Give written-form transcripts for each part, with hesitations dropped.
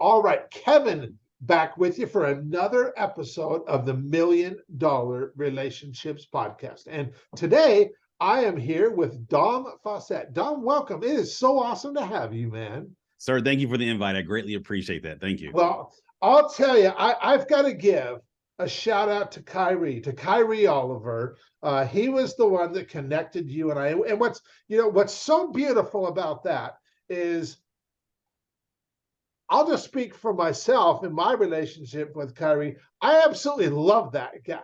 All right, Kevin, back with you for another episode of the $1 Million Relationships Podcast. And today I am here with Dom Faussette. Dom, welcome. It is so awesome to have you, man. Sir, thank you for the invite. I greatly appreciate that. Thank you. Well, I'll tell you, I've got to give a shout out to Kyrie Oliver. He was the one that connected you and I. And what's so beautiful about that is, I'll just speak for myself in my relationship with Kyrie. I absolutely love that guy.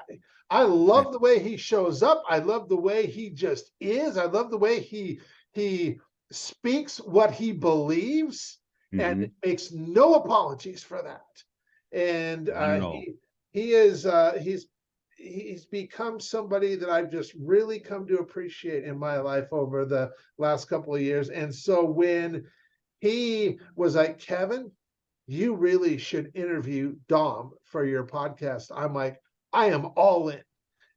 I love the way he shows up. I love the way he just is. I love the way he speaks what he believes and makes no apologies for that. And he's become somebody that I've just really come to appreciate in my life over the last couple of years. And so when he was like, Kevin, you really should interview Dom for your podcast, I'm like, I am all in.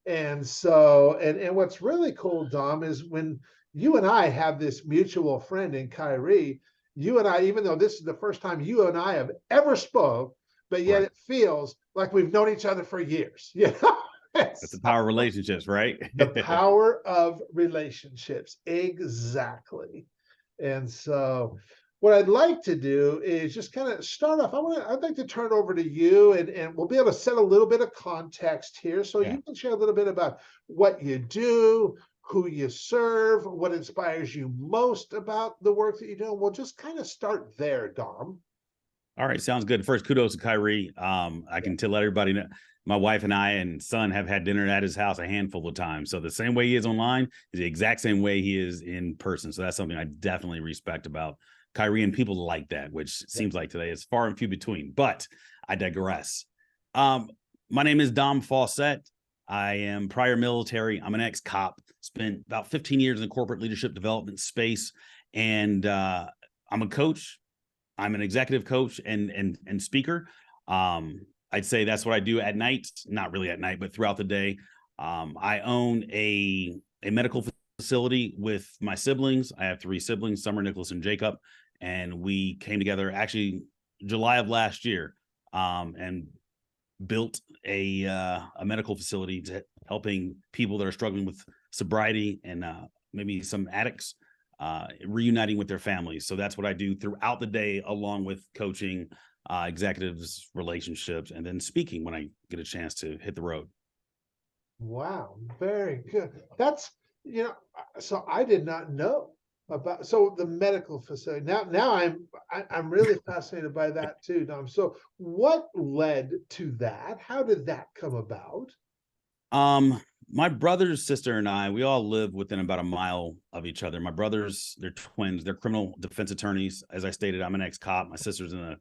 And so, and what's really cool, Dom, is when you and I have this mutual friend in Kyrie, you and I, even though this is the first time you and I have ever spoke, but yet It feels like we've known each other for years. You know? That's the power of relationships, right? The power of relationships. Exactly. And so what I'd like to do is just kind of start off. I'd like to turn it over to you, and we'll be able to set a little bit of context here. So you can share a little bit about what you do, who you serve, what inspires you most about the work that you do. And we'll just kind of start there, Dom. All right, sounds good. First, kudos to Kyrie. I can let everybody know my wife and I and son have had dinner at his house a handful of times. So the same way he is online is the exact same way he is in person. So that's something I definitely respect about Kyrie and people like that, which seems like today is far and few between. But I digress. My name is Dom Faussette. I am prior military. I'm an ex-cop. Spent about 15 years in the corporate leadership development space, and I'm a coach. I'm an executive coach and speaker. I'd say that's what I do at night. Not really at night, but throughout the day. I own a medical facility with my siblings. I have 3 siblings, Summer, Nicholas, and Jacob. And we came together actually July of last year and built a medical facility to helping people that are struggling with sobriety and maybe some addicts reuniting with their families. So that's what I do throughout the day, along with coaching executives, relationships, and then speaking when I get a chance to hit the road. Wow, very good. That's, so I did not know about the medical facility. Now I'm really fascinated by that too, Dom. So what led to that? How did that come about? My brother's sister and I, we all live within about a mile of each other. My brothers, they're twins. They're criminal defense attorneys. As I stated, I'm an ex-cop. My sister's in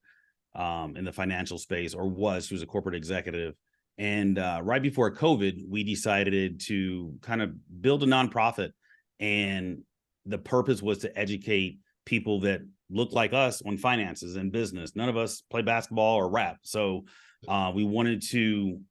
the financial space, or was. She was a corporate executive. And right before COVID, we decided to kind of build a nonprofit. And the purpose was to educate people that look like us on finances and business. None of us play basketball or rap. So we wanted to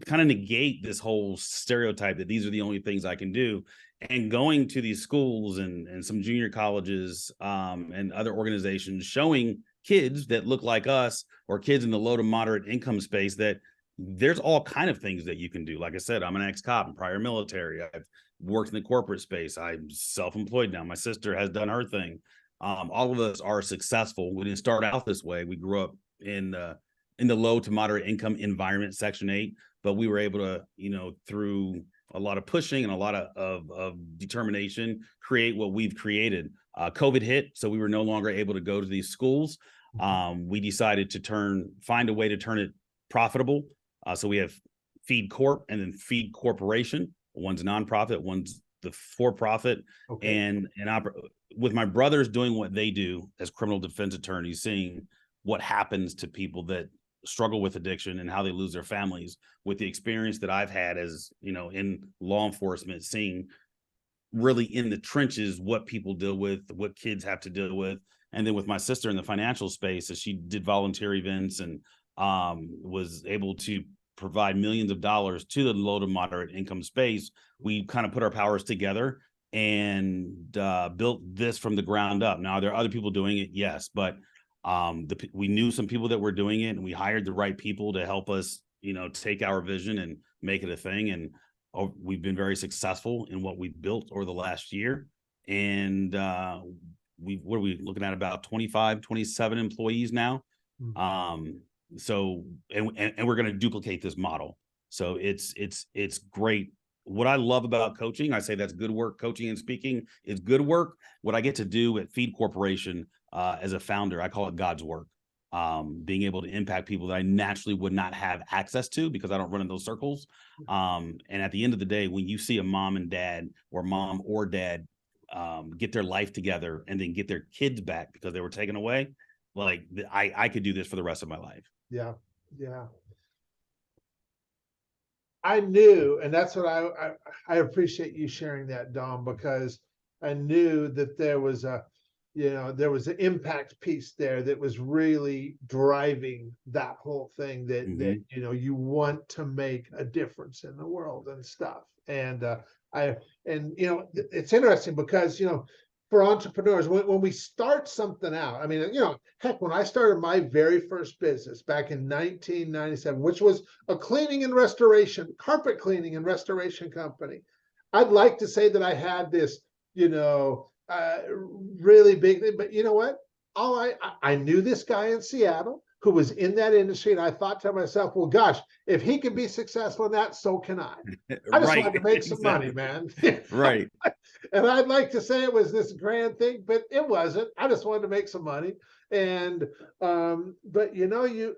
kind of negate this whole stereotype that these are the only things I can do. And going to these schools and some junior colleges and other organizations, showing kids that look like us or kids in the low to moderate income space that there's all kind of things that you can do. Like I said, I'm an ex-cop and prior military. I've worked in the corporate space. I'm self-employed now. My sister has done her thing. All of us are successful. We didn't start out this way. We grew up in the low to moderate income environment, Section 8, but we were able to, through a lot of pushing and a lot of determination, create what we've created. COVID hit, so we were no longer able to go to these schools. We decided to find a way to turn it profitable. So we have Feed Corp and then Feed Corporation. One's nonprofit, one's the for-profit. Okay. And with my brothers doing what they do as criminal defense attorneys, seeing what happens to people that struggle with addiction and how they lose their families, with the experience that I've had as, in law enforcement, seeing really in the trenches what people deal with, what kids have to deal with. And then with my sister in the financial space, as she did volunteer events and was able to provide millions of dollars to the low to moderate income space, we kind of put our powers together and built this from the ground up. Now, there are other people doing it, yes, but We knew some people that were doing it, and we hired the right people to help us, take our vision and make it a thing. And we've been very successful in what we've built over the last year. And what are we looking at, about 25, 27 employees now? So, and we're going to duplicate this model. So it's great. What I love about coaching, I say that's good work. Coaching and speaking is good work. What I get to do at Feed Corporation as a founder, I call it God's work. Being able to impact people that I naturally would not have access to because I don't run in those circles. And at the end of the day, when you see a mom and dad, or mom or dad, get their life together and then get their kids back because they were taken away, like I could do this for the rest of my life. Yeah. I knew, and that's what I appreciate you sharing that, Dom, because I knew that there was an impact piece there that was really driving that whole thing, that you want to make a difference in the world and stuff. And it's interesting because for entrepreneurs, when we start something out, I mean, heck, when I started my very first business back in 1997, which was a carpet cleaning and restoration company, I'd like to say that I had this, really big thing, but you know what? I knew this guy in Seattle who was in that industry, and I thought to myself, well, gosh, if he can be successful in that, so can I. I just wanted to make some money, man. Right. And I'd like to say it was this grand thing, but it wasn't. I just wanted to make some money. And but you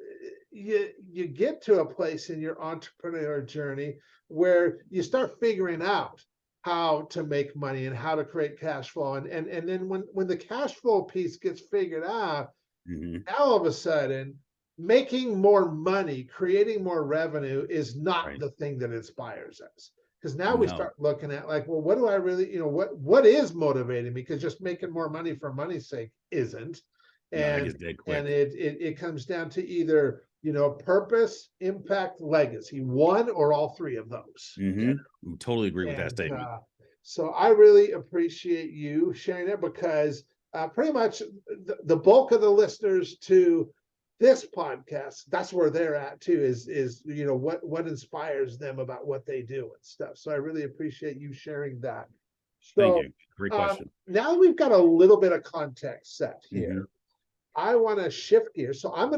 get to a place in your entrepreneur journey where you start figuring out how to make money and how to create cash flow. And then when the cash flow piece gets figured out, now all of a sudden making more money, creating more revenue is not the thing that inspires us. Because now we start looking at, like, well, what do I really, what is motivating me? Because just making more money for money's sake isn't. And it comes down to either, purpose, impact, legacy, one or all three of those. Totally agree with that statement. So I really appreciate you sharing that, because pretty much the bulk of the listeners to this podcast, that's where they're at too, is what inspires them about what they do and stuff. So I really appreciate you sharing that. So, thank you. Great question. Now we've got a little bit of context set here. I want to shift gears. So I'm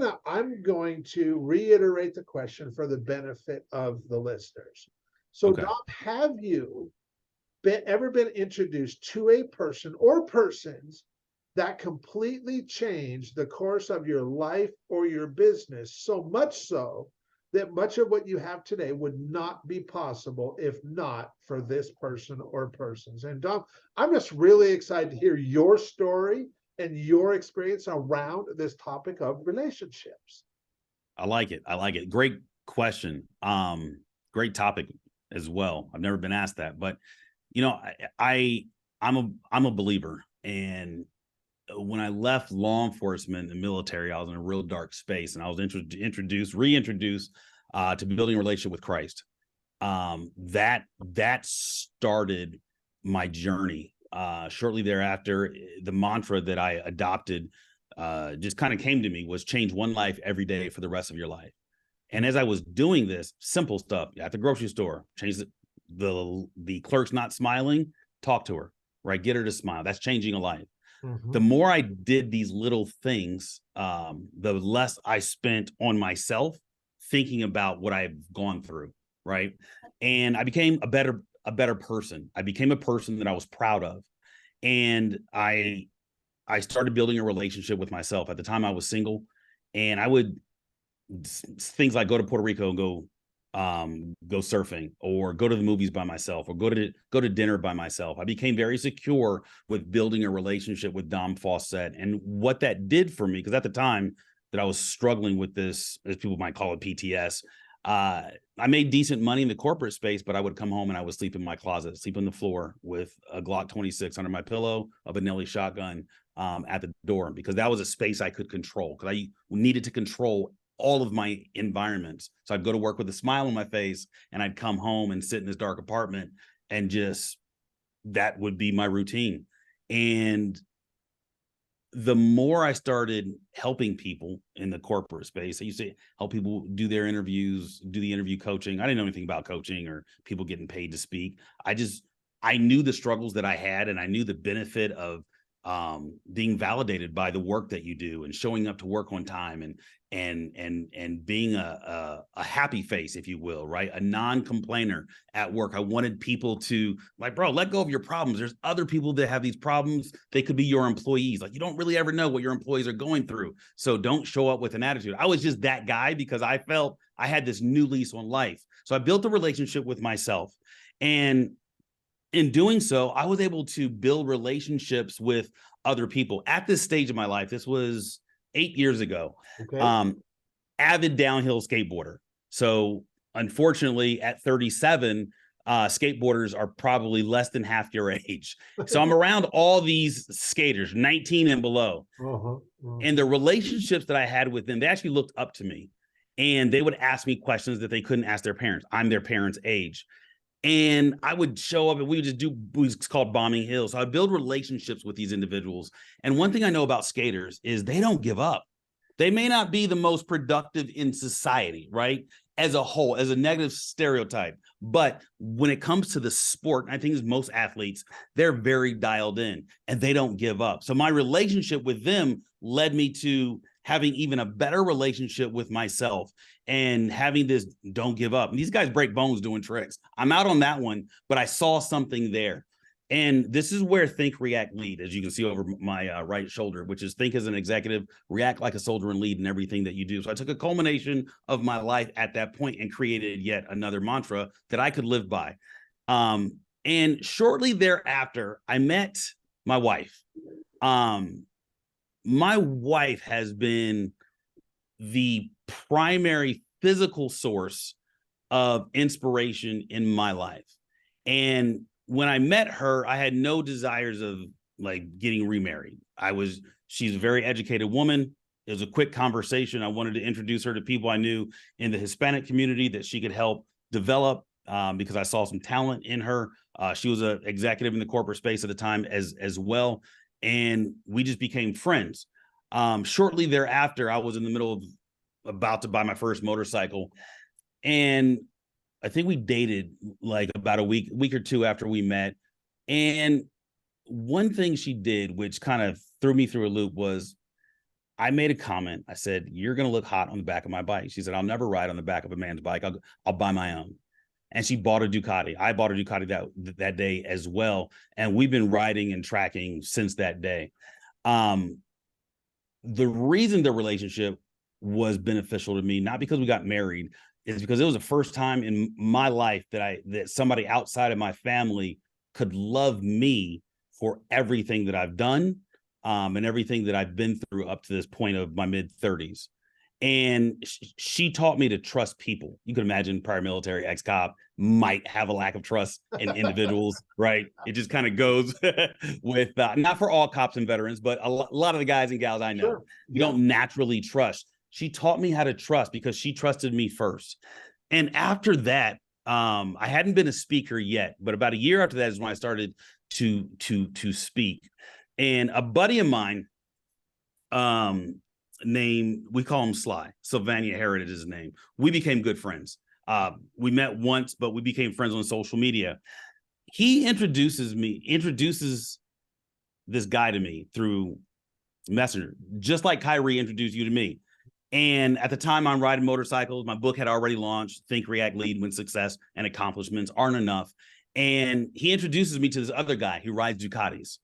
going to reiterate the question for the benefit of the listeners. So Dom, have you ever been introduced to a person or persons that completely changed the course of your life or your business, so much so that much of what you have today would not be possible if not for this person or persons? And Dom, I'm just really excited to hear your story and your experience around this topic of relationships. I like it. Great question. Great topic as well. I've never been asked that, but I'm a believer. And when I left law enforcement and military, I was in a real dark space, and I was reintroduced to building a relationship with Christ. That started my journey. Shortly thereafter, the mantra that I adopted just kind of came to me was change one life every day for the rest of your life. And as I was doing this, simple stuff at the grocery store, change the clerk's not smiling, talk to her, right? Get her to smile. That's changing a life. The more I did these little things, the less I spent on myself thinking about what I've gone through, right? And I became a better person. I became a person that I was proud of. And I started building a relationship with myself. At the time I was single, and I would things like go to Puerto Rico and go surfing, or go to the movies by myself, or go to dinner by myself. I became very secure with building a relationship with Dom Faussette. And what that did for me, because at the time that I was struggling with this, as people might call it, PTS, I made decent money in the corporate space, but I would come home and I would sleep in my closet, sleep on the floor with a Glock 26 under my pillow, a Benelli shotgun at the door, because that was a space I could control, because I needed to control all of my environments. So I'd go to work with a smile on my face, and I'd come home and sit in this dark apartment, and just that would be my routine. And the more I started helping people in the corporate space, I used to help people do their interviews, do the interview coaching. I didn't know anything about coaching or people getting paid to speak. I knew the struggles that I had, and I knew the benefit of being validated by the work that you do and showing up to work on time and being a happy face, if you will, right? A non-complainer at work. I wanted people to like, bro, let go of your problems. There's other people that have these problems. They could be your employees. Like, you don't really ever know what your employees are going through. So don't show up with an attitude. I was just that guy because I felt I had this new lease on life. So I built a relationship with myself, and in doing so, I was able to build relationships with other people at this stage of my life. This was 8 years ago. Okay. Avid downhill skateboarder. So unfortunately, at 37, skateboarders are probably less than half your age. So I'm around all these skaters, 19 and below. And the relationships that I had with them, they actually looked up to me, and they would ask me questions that they couldn't ask their parents. I'm their parents' age. And I would show up and we would just do, it's called bombing hills. So I build relationships with these individuals. And one thing I know about skaters is they don't give up. They may not be the most productive in society, right? As a whole, as a negative stereotype. But when it comes to the sport, I think most athletes, they're very dialed in and they don't give up. So my relationship with them led me to having even a better relationship with myself and having this don't give up. And these guys break bones doing tricks. I'm out on that one, but I saw something there. And this is where think, react, lead, as you can see over my right shoulder, which is think as an executive, react like a soldier, and lead in everything that you do. So I took a culmination of my life at that point and created yet another mantra that I could live by. And shortly thereafter, I met my wife. My wife has been the primary physical source of inspiration in my life. And when I met her, I had no desires of like getting remarried. She's a very educated woman. It was a quick conversation. I wanted to introduce her to people I knew in the Hispanic community that she could help develop because I saw some talent in her. She was an executive in the corporate space at the time as well. And we just became friends. Shortly thereafter, I was in the middle of about to buy my first motorcycle. And I think we dated like about a week or two after we met. And one thing she did, which kind of threw me through a loop, was I made a comment. I said, "You're going to look hot on the back of my bike." She said, "I'll never ride on the back of a man's bike. I'll buy my own." And she bought a Ducati. I bought a Ducati that day as well. And we've been riding and tracking since that day. The reason the relationship was beneficial to me, not because we got married, is because it was the first time in my life that somebody outside of my family could love me for everything that I've done and everything that I've been through up to this point of my mid-30s. And she taught me to trust people. You can imagine prior military ex-cop might have a lack of trust in individuals, right? It just kind of goes with, not for all cops and veterans, but a lot of the guys and gals I know, Sure. you don't naturally trust. She taught me how to trust because she trusted me first. And after that, I hadn't been a speaker yet, but about a year after that is when I started to speak. And a buddy of mine, we call him Sly. Sylvania Herod is his name. We became good friends. We met once, but we became friends on social media. He introduces this guy to me through Messenger, just like Kyrie introduced you to me. And at the time I'm riding motorcycles, my book had already launched, Think, React, Lead, When Success and Accomplishments Aren't Enough. And he introduces me to this other guy who rides Ducatis.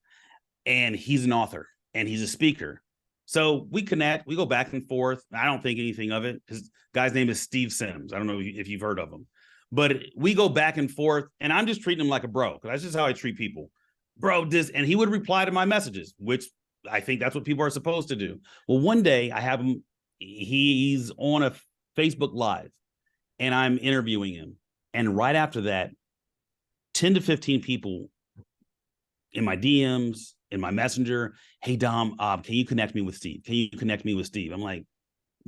And he's an author and he's a speaker. So we connect, we go back and forth. I don't think anything of it. His guy's name is Steve Sims. I don't know if you've heard of him, but we go back and forth and I'm just treating him like a bro, because that's just how I treat people. Bro, and he would reply to my messages, which I think that's what people are supposed to do. Well, one day I have him, he's on a Facebook Live and I'm interviewing him. And right after that, 10 to 15 people in my DMs, in my messenger, "Hey, Dom, can you connect me with Steve? Can you connect me with Steve?" I'm like,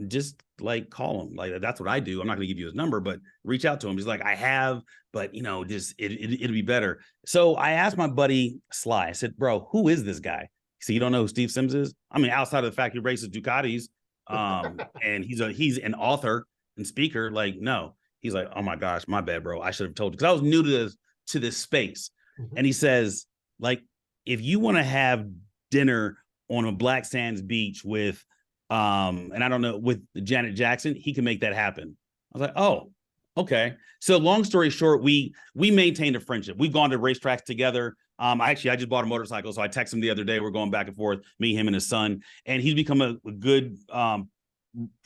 just like call him. Like, that's what I do. I'm not going to give you his number, but reach out to him. He's like, "I have, but just it'll be better." So I asked my buddy Sly, I said, "Bro, who is this guy?" So you don't know who Steve Sims is? I mean, outside of the fact he races Ducatis, and he's an author and speaker. Like, no, he's like, oh my gosh, my bad, bro. I should have told you, because I was new to this space. Mhm. And he says, like, if you want to have dinner on a Black Sands beach with, and I don't know, with Janet Jackson, he can make that happen. I was like, oh, okay. So long story short, we maintained a friendship. We've gone to racetracks together. I just bought a motorcycle, so I texted him the other day. We're going back and forth, me, him, and his son, and he's become a good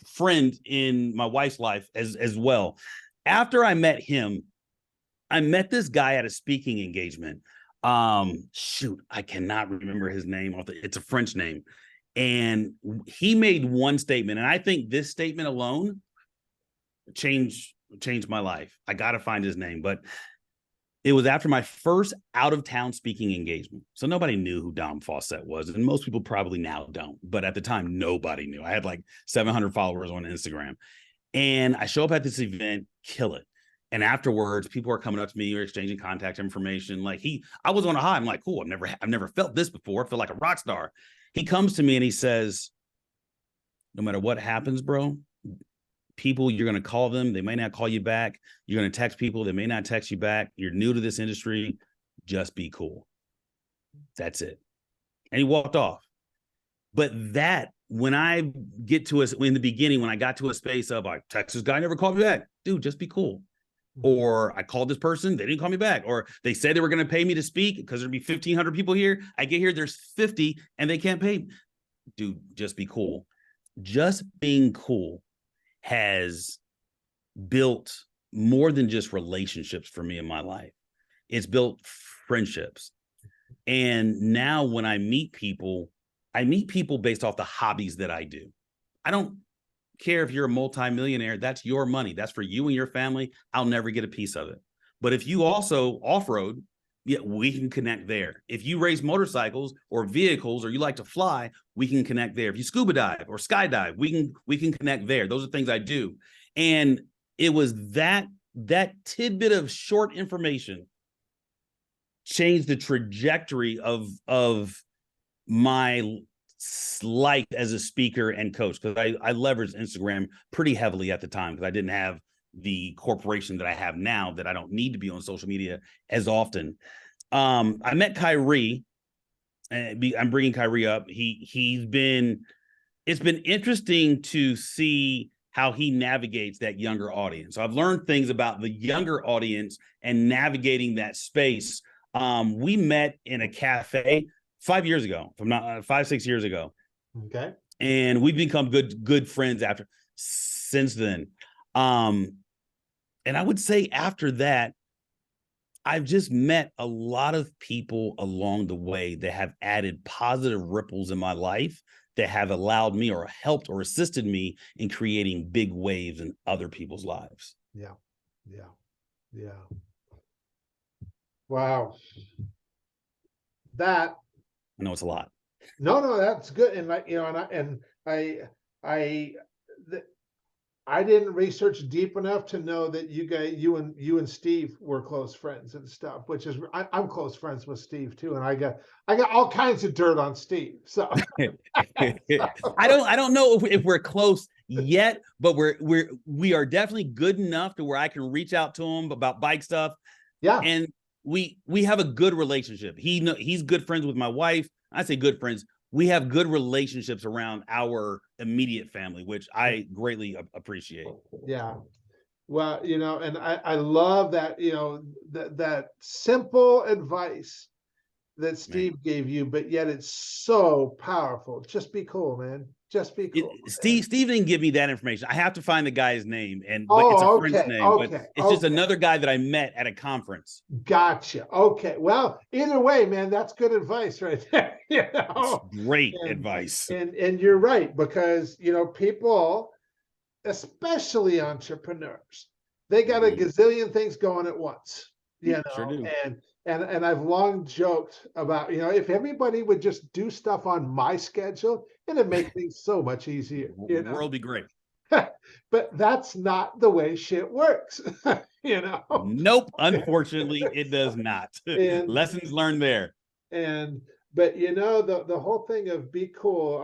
friend in my wife's life as well. After I met him, I met this guy at a speaking engagement. Shoot, I cannot remember his name. It's a French name, and he made one statement, and I think this statement alone changed my life. I got to find his name, but it was after my first out-of-town speaking engagement. So nobody knew who Dom Faussette was, and most people probably now don't. But at the time, nobody knew. I had like 700 followers on Instagram. And I show up at this event, kill it. And afterwards, people are coming up to me, we're exchanging contact information. Like I was on a high. I'm like, cool, I've never felt this before. I feel like a rock star. He comes to me and he says, no matter what happens, bro, people, you're going to call them, they may not call you back. You're going to text people, they may not text you back. You're new to this industry, just be cool. That's it. And he walked off. But that, when I get to in the beginning, when I got to a space of like, Texas guy never called me back, dude, just be cool. Or I called this person, they didn't call me back. Or they said they were going to pay me to speak because there'd be 1,500 people here. I get here, there's 50 and they can't pay me. Dude, just be cool. Just being cool has built more than just relationships for me in my life. It's built friendships. And now when I meet people based off the hobbies that I do. I don't care if you're a multimillionaire, that's your money. That's for you and your family. I'll never get a piece of it. But if you also off-road, yeah, we can connect there. If you race motorcycles or vehicles, or you like to fly, we can connect there. If you scuba dive or skydive, we can connect there. Those are things I do. And it was that tidbit of short information changed the trajectory of my life as a speaker and coach, because I leveraged Instagram pretty heavily at the time because I didn't have the corporation that I have now, that I don't need to be on social media as often. I met Kyrie, and I'm bringing Kyrie up. It's been interesting to see how he navigates that younger audience. So I've learned things about the younger audience and navigating that space. We met in a cafe 5 years ago, 5-6 years ago. Okay. And we've become good friends since then. And I would say after that, I've just met a lot of people along the way that have added positive ripples in my life that have allowed me or helped or assisted me in creating big waves in other people's lives. Yeah. Wow. That, I know it's a lot. no, that's good. And like, I didn't research deep enough to know that you and Steve were close friends and stuff, which is, I'm close friends with Steve too. And I got all kinds of dirt on Steve. So I don't know if we're close yet, but we are definitely good enough to where I can reach out to him about bike stuff. Yeah. And we have a good relationship. He's good friends with my wife. I say good friends. We have good relationships around our immediate family, which I greatly appreciate. Yeah. Well, and I love that, that simple advice that Steve gave you, but yet it's so powerful. Just be cool, man. Just be cool. Steve didn't give me that information. I have to find the guy's name, but it's a French name. But it's just another guy that I met at a conference. Gotcha. Okay. Well, either way, man, that's good advice right there. Great advice. And you're right, because people, especially entrepreneurs, they got a gazillion things going at once. Sure do. And I've long joked about, if everybody would just do stuff on my schedule, it'd make things so much easier. The world would be great. But that's not the way shit works. Nope. Unfortunately, it does not. Lessons learned there. And But the whole thing of be cool,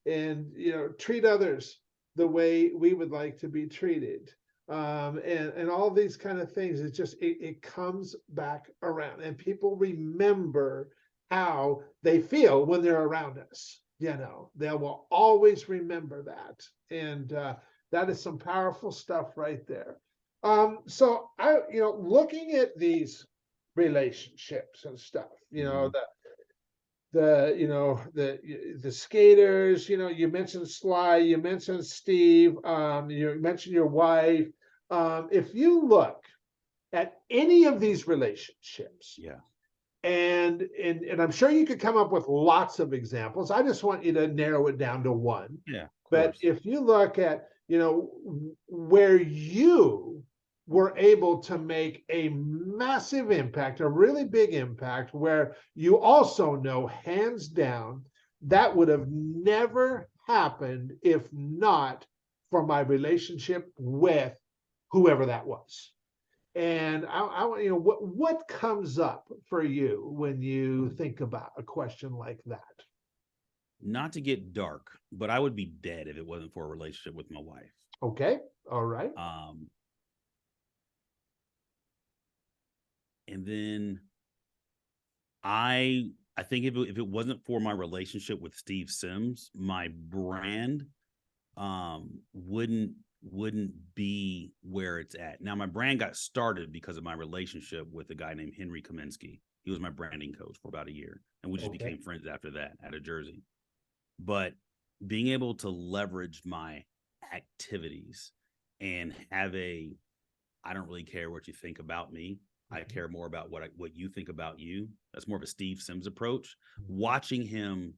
and treat others the way we would like to be treated, and all these kind of things. It's just it comes back around, and people remember how they feel when they're around us. They will always remember that, and that is some powerful stuff right there. So looking at these relationships and stuff, Mhm. the skaters, you mentioned Sly, you mentioned Steve, you mentioned your wife. If you look at any of these relationships, Yeah. and I'm sure you could come up with lots of examples. I just want you to narrow it down to one. Yeah, of But course. if you look at, where you were able to make a massive impact, a really big impact, where you also know hands down that would have never happened if not for my relationship with whoever that was. And I want what comes up for you when you think about a question like that. Not to get dark, but I would be dead if it wasn't for a relationship with my wife. Okay, all right. Um, and then I think if it wasn't for my relationship with Steve Sims, my brand wouldn't be where it's at. Now my brand got started because of my relationship with a guy named Henry Kaminsky. He was my branding coach for about a year, and we just Okay. became friends after that out of Jersey. But being able to leverage my activities and have I don't really care what you think about me. I care more about what you think about you. That's more of a Steve Sims approach. Watching him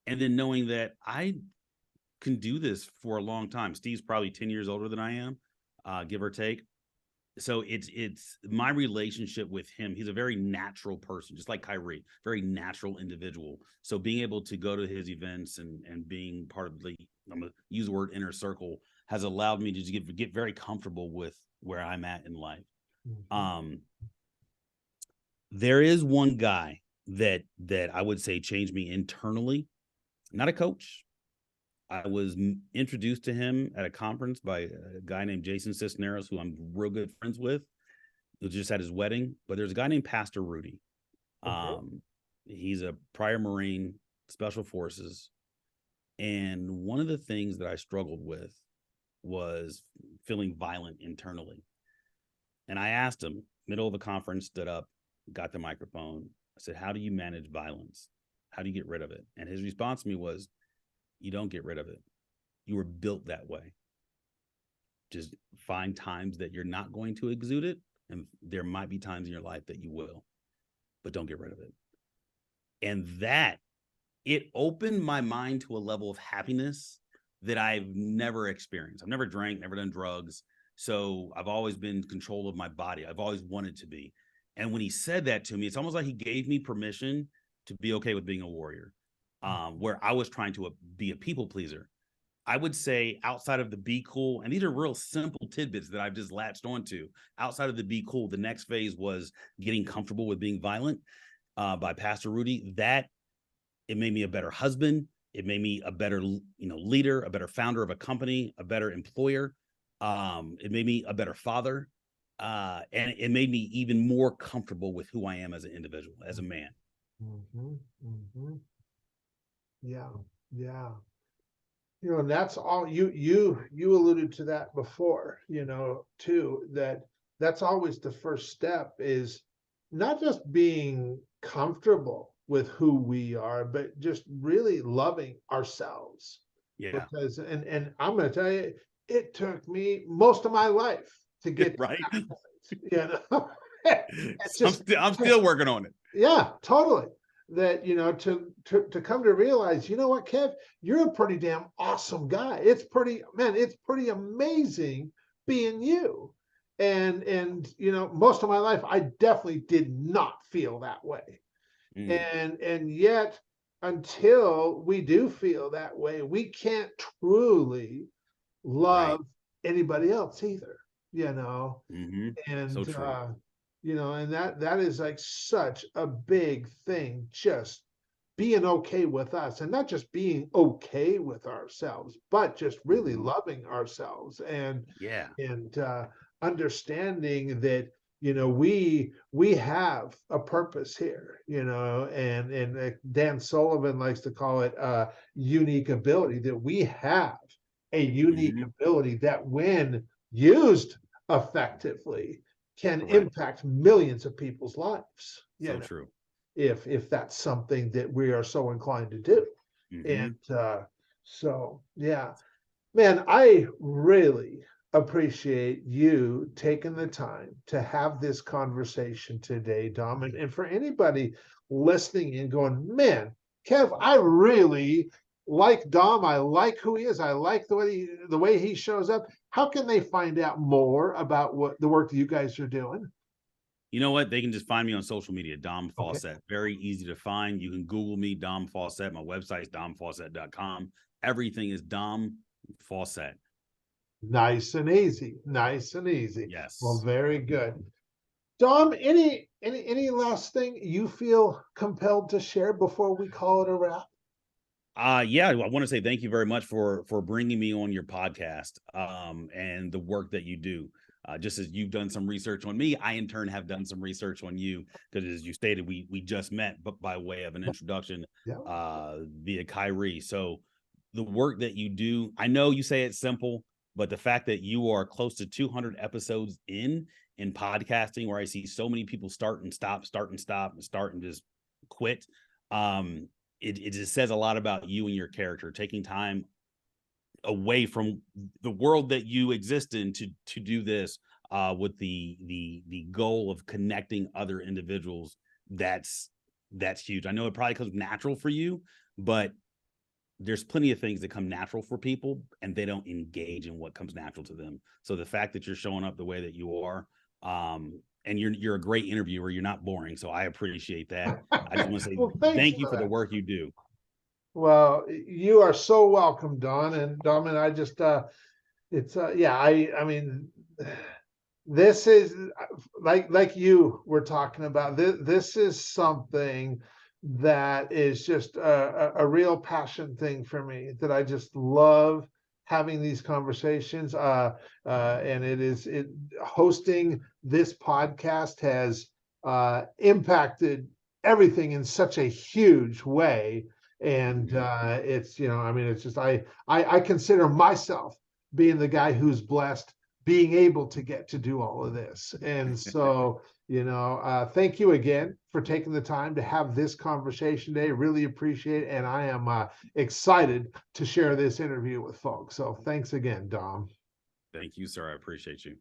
and then knowing that I can do this for a long time. Steve's probably 10 years older than I am, give or take. So it's my relationship with him. He's a very natural person, just like Kyrie, very natural individual. So being able to go to his events and being part of I'm gonna use the word inner circle, has allowed me to just get very comfortable with where I'm at in life. Um, there is one guy that I would say changed me internally, not a coach. I was introduced to him at a conference by a guy named Jason Cisneros, who I'm real good friends with, who just had his wedding. But there's a guy named Pastor Rudy. Okay. He's a prior Marine, Special Forces. And one of the things that I struggled with was feeling violent internally. And I asked him, middle of the conference, stood up, got the microphone. I said, how do you manage violence? How do you get rid of it? And his response to me was, you don't get rid of it. You were built that way. Just find times that you're not going to exude it. And there might be times in your life that you will, but don't get rid of it. And that, it opened my mind to a level of happiness that I've never experienced. I've never drank, never done drugs. So I've always been in control of my body. I've always wanted to be. And when he said that to me, it's almost like he gave me permission to be okay with being a warrior, where I was trying to be a people pleaser. I would say outside of the be cool, and these are real simple tidbits that I've just latched onto. Outside of the be cool, the next phase was getting comfortable with being violent by Pastor Rudy. That it made me a better husband. It made me a better, leader, a better founder of a company, a better employer. It made me a better father. And it made me even more comfortable with who I am as an individual, as a man. Mm-hmm, mm-hmm. Yeah, yeah. And that's all you alluded to that before, too, that's always the first step, is not just being comfortable with who we are, but just really loving ourselves. Yeah. Because and I'm going to tell you, it took me most of my life to get to Right. that point. It's just I'm still working on it. yeah, totally. That to come to realize, you know what, Kev, you're a pretty damn awesome guy. It's pretty amazing being you. And most of my life I definitely did not feel that way. Mm, And yet, until we do feel that way, we can't truly right. love anybody else either. Mm-hmm. So And true. and that is like such a big thing, just being okay with us, and not just being okay with ourselves, but just really Mhm. loving ourselves, and Yeah. and understanding that we have a purpose here, and Dan Sullivan likes to call it unique ability, that we have a unique Mhm. ability that, when used effectively, can Correct. impact millions of people's lives, So true. if that's something that we are so inclined to do. And Mhm. so, yeah, man, I really appreciate you taking the time to have this conversation today, Dom. And for anybody listening and going, man, Kev, I really like Dom. I like who he is. I like the way he shows up. How can they find out more about what the work that you guys are doing? You know what? They can just find me on social media, Dom Okay. Faussette. Very easy to find. You can Google me, Dom Faussette. My website is domfaussette.com. Everything is Dom Faussette. Nice and easy. Nice and easy. Well, Yes. very good. Dom, any last thing you feel compelled to share before we call it a wrap? Yeah, I want to say thank you very much for bringing me on your podcast, and the work that you do. Just as you've done some research on me, I in turn have done some research on you, because as you stated, we just met, but by way of an introduction, Yeah. via Kyrie. So the work that you do, I know you say it's simple, but the fact that you are close to 200 episodes in podcasting, where I see so many people start and stop, start and stop, and start and just quit. Um, it just says a lot about you and your character, taking time away from the world that you exist in to do this, with the goal of connecting other individuals. That's huge. I know it probably comes natural for you, but there's plenty of things that come natural for people, and they don't engage in what comes natural to them. So the fact that you're showing up the way that you are, and you're a great interviewer, you're not boring, so I appreciate that. I just want to say Well, thanks thank you for for the that. work you do. Well, you are so welcome, Don. And Dom and I just it's yeah, I mean, this is like you were talking about. This is something that is just a real passion thing for me, that I just love having these conversations. And it hosting this podcast has impacted everything in such a huge way. And Mhm. it's, I mean, it's just I consider myself being the guy who's blessed being able to get to do all of this. And so, thank you again for taking the time to have this conversation today. Really appreciate it. And I am excited to share this interview with folks. So thanks again, Dom. Thank you, sir. I appreciate you.